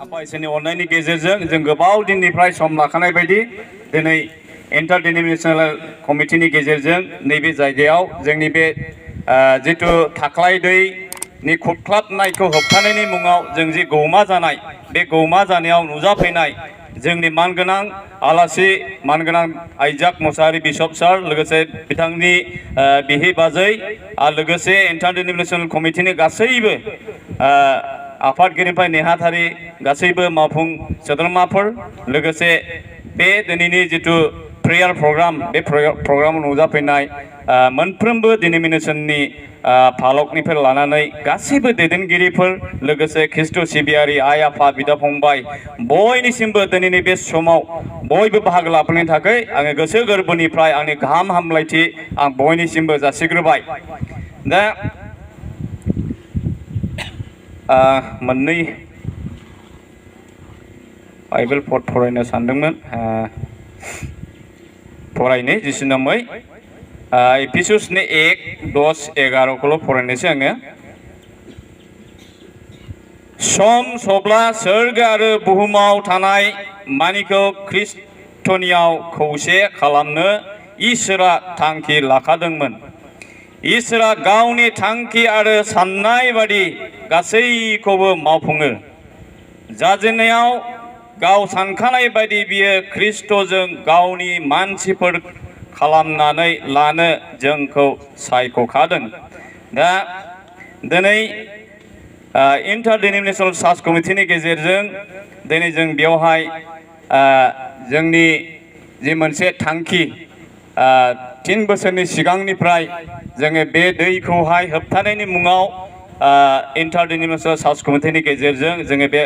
आफा इसोरनि अननायनि गेजेरजों जों गोबाव दिननिफ्राय सम लाखानाय बायदि दिनै इन्टार डिनोमिनेशनेल कमिटिनि गेजेरजों नैबे जायगायाव जोंनि बे जितु थाख्लाय दैनि खुरख्लाबनायखौ होबथानायनि मुङाव जों जि गौमा जानाय बे गौमा जानायाव नुजाफैनाय जोंनि मानगोनां आलासि मानगोनां आइजाक मोसाहारि बिशप सार लोगोसे बिथांनि बिहि बाजै आरो लोगोसे इन्टार डिनोमिनेशनेल कमिटिनि गासैबो आफादगिरिनिफ्राय नेहाथारि गासैबो मावफुं सोद्रोमाफोर लोगोसे बे दिनैनि जितु प्रेयार प्रग्राम बे प्रग्रामाव नुजाफैनाय मोनफ्रोमबो डिनोमिनेशननि फालकनिफ्राय लानानै गासैबो दैदेनगिरिफोर लोगोसे ख्रिस्ट' सिबियारि आइ आफा बिदा फंबाय बयनिसिमबो दिनैनि बे समाव बयबो बाहागो लाफैनायनि थाखाय आङो गोसो गोरबोनिफ्राय आंनि गाहाम हामलायथि आं बयनिसिमबो जासिग्रोबाय। दा मोननै बाइबेल पद फरायनो सानदोंमोन फरायनो जिसु नामै एफिसुसनि 1:10-11खौल' फरायनोसै आङो। सम सब्ला सोरगो आरो बुहुमाव थानाय मानिखौ ख्रिस्टनियाव खौसे खालामनो इसोरा थांखि लाखादोंमोन। इसोरा गावनि थांखि आरो साननाय बादि गासैखौबो मावफुङो। जाजेननायाव गाव सानखानाय बायदि बियो ख्रिस्टजों गावनि मानसिफोर खालामनानै लानो जोंखौ सायख'खादों। दा दिनै इन्टार डिनोमिनेशनेल चार्च कमिटिनि गेजेरजों दिनै जों बेवहाय जोंनि जि मोनसे थांखि 3 बोसोरनि सिगांनिफ्राय जोङो बे दैखौहाय होबथानायनि मुङाव इन्टार डिनोमिनेशनेल चार्च कमिटिनि गेजेरजों जोङो बे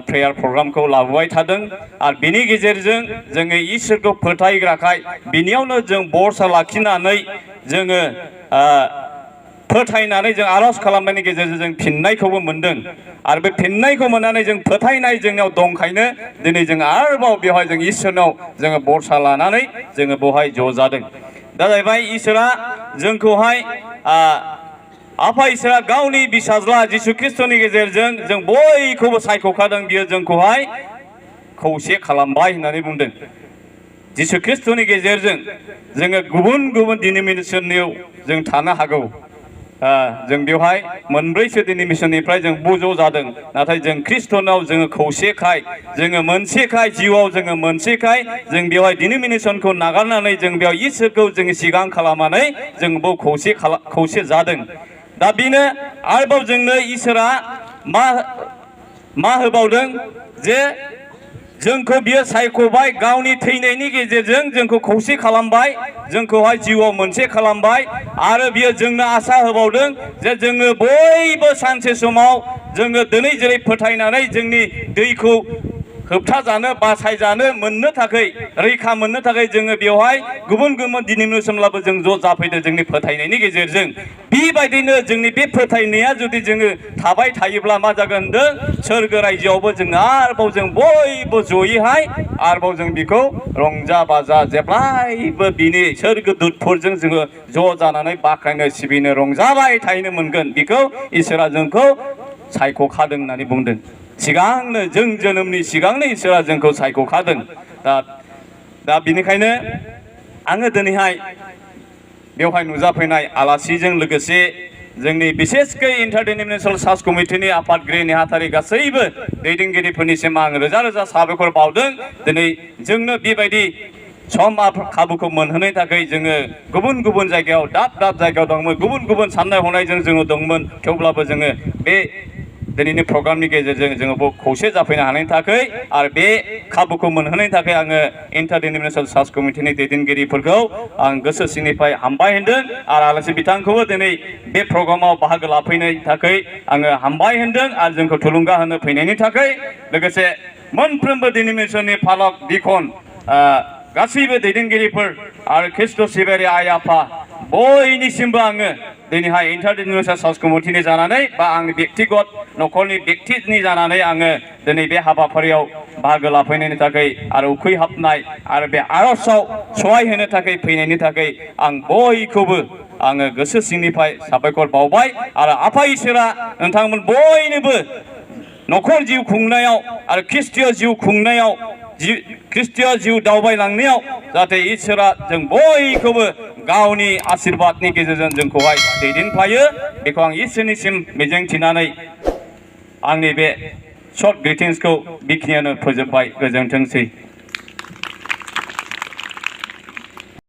प्रेयार प्रग्रामखौ लाबोबाय थादों आरो बिनि गेजेरजों जोङो इसोरखौ फोथायग्राखाय बिनियावनो जों बरसा लाखिनानै जोङो फोथायनानै जों आर'ज खालामनायनि गेजेरजों जों फिननायखौबो मोनदों आरो बे फिननायखौ मोननानै जों फोथायनाय जोंनियाव दंखायनो दिनै जों आरोबाव बेवहाय जों इसोरनाव जोङो बरसा लानानै जोङो बेवहाय ज' जादों। दा जाहैबाय इसोरा जोंखौहाय आफा इसोरा गावनि बिसाज्ला जिसु ख्रिस्टनि गेजेरजों जों बयखौबो सायख'खादों बियो जोंखौहाय खौसे खालामबाय होननानै बुंदों। जिसु ख्रिस्टनि गेजेरजों जोङो गुबुन गुबुन डिनोमिनेशननियाव जों थानो हागौ। जों बेवहाय मोनब्रैसो डिनोमिनेशननिफ्राय जों ज' जादों नाथाय जों ख्रिस्टनाव जोङो खौसेखाय जोङो मोनसेखाय जिउआव जोङो मोनसेखाय जों बेवहाय डिनोमिनेशनखौ नागारनानै जों बेयाव इसोरखौ जोङो सिगां खालामनानै जों बेयाव खौसे जादों। दा बेनो आरोबाव जोंनो इसोरा मा होबावदों जे जोंखौ बियो सायख'बाय गावनि थैनायनि गेजेरजों जोंखौ खौसे खालामबाय जोंखौहाय जिउआव मोनसे खालामबाय आरो बियो जोंनो आसा होबावदों जे जोङो बयबो सानसे समाव जोङो दिनै जेरै फोथायनानै जोंनि दैखौ होबथाजानो बासायजानो मोननो थाखाय रैखा मोननो थाखाय जोङो बेवहाय गुबुन गुबुन डिनोमिनेशनब्लाबो जों ज' जाफैदों जोंनि फोथायनायनि गेजेरजों। बेबायदिनो जोंनि बे फोथायनाया जुदि जोङो थाबाय थायोब्ला मा जागोन होनदों सोरगो रायजोआवबो जों आरोबाव जों बयबो जयैहाय आरोबाव जों बेखौ रंजा बाजा जेब्लायबो बिनि सोरगो दुतफोरजों जोङो ज' जानानै बाख्नायनो सिबिनो रंजाबाय थाहैनो मोनगोन। बेखौ इसोरा जोंखौ सायख'खादों होननानै बुंदों। सिगांनो जों जोनोमनि सिगांनो इसोरा जोंखौ सायख'खादों। दा बिनिखायनो आङो दिनैहाय बेवहाय नुजाफैनाय आलासिजों लोगोसे जोंनि बिसेसकै इन्टार डिनोमिनेशनेल चार्च कमिटिनि आफादगिरि नेहाथारि गासैबो दैदेनगिरिफोरनिसिम आं रोजा रोजा साबायखर बावदों। दिनै जोंनो बेबायदि सम खाबुखौ मोनहोनायनि थाखाय जोङो गुबुन गुबुन जायगायाव दाब दाब जायगायाव दंमोन गुबुन गुबुन साननाय हनायजों जोङो दंमोन थेवब्लाबो जोङो बे दिनैनि प्रग्रामनि गेजेरजों जोङो खौसे जाफैनो हानायनि थाखाय आरो बे खाबुखौ मोनहोनायनि थाखाय आङो इन्टार डिनोमिनेशनेल चार्च कमिटिनि दैदेनगिरिफोरखौ आं गोसो सिंनिफ्राय हामबाय होनदों आरो आलासि बिथांखौबो दिनै बे प्रग्रामाव बाहागो लाफैनायनि थाखाय आङो हामबाय होनदों आरो जोंखौ थुलुंगा होनो फैनायनि थाखाय लोगोसे मोनफ्रोमबो डिनोमिनेशननि फालक दिखन गासैबो दैदेनगिरिफोर आरो ख्रिस्ट' सिबियारि आइ आफा बयनिसिमबो आङो दिनैहाय इन्टार डिनोमिनेशनेल चार्च कमिटिनि जानानै बा आंनि व्यक्तिगत न'खरनि व्यक्तिनि जानानै आङो दिनै बे हाबाफारियाव बाहागो लाफैनायनि थाखाय आरो उखैहाबनाय आरो बे आर'जआव सहाय होनो थाखाय फैनायनि थाखाय आं बयखौबो आङो गोसो सिंनिफ्राय साबायखर बावबाय आरो आफा इसोरा नोंथांमोन बयनोबो नखर जिउ खुंनायाव आरो ख्रिस्टीय जिउ खुंनायाव ख्रिस्टीय जिउ दावबायलांनायाव जाहाथे इसोरा जों बयखौबो गावनि आशीर्वादनि गेजेरजों जोंखौहाय दैदेनफायो बेखौ आं इसोरनिसिम मिजिंथिनानै आंनि बे शर्ट ग्रिटिंसखौ बेखिनियावनो फोजोबबाय गोजोनथोंसै।